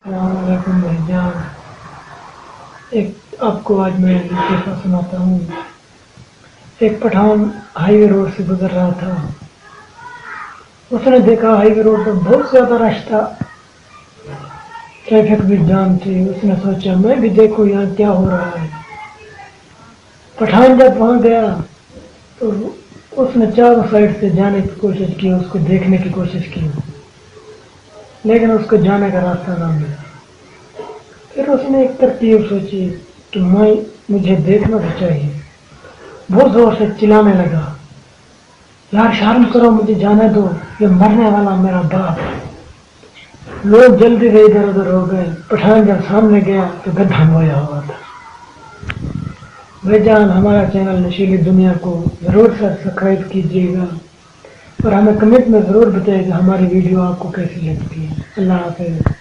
السلام علیکم بھائی جان، ایک آپ کو آج میں لطیفہ سناتا ہوں۔ ایک پٹھان ہائی وے روڈ سے گزر رہا تھا۔ اس نے دیکھا ہائی وے روڈ پر بہت زیادہ رش تھا، ٹریفک بھی جام تھی۔ اس نے سوچا میں بھی دیکھوں یہاں کیا ہو رہا ہے۔ پٹھان جب وہاں گیا تو اس نے چاروں سائڈ سے جانے کی کوشش کی، اس کو دیکھنے کی کوشش کی، لیکن اس کو جانے کا راستہ نہ ملا۔ پھر اس نے ایک ترتیب سوچی کہ مجھے دیکھنا بھی چاہیے۔ بہت زور سے چلانے لگا، یار شرم کرو، مجھے جانے دو، یہ مرنے والا میرا باپ ہے۔ لوگ جلدی سے ادھر ادھر ہو گئے۔ پٹھان جب سامنے گیا تو گدھا مویا ہوا تھا۔ بھائی جان، ہمارا چینل نشیلی دنیا کو ضرور سبسکرائب کیجیے گا اور ہمیں کمنٹ میں ضرور بتائیے گا ہماری ویڈیو آپ کو کیسی لگتی ہے۔ اللہ حافظ۔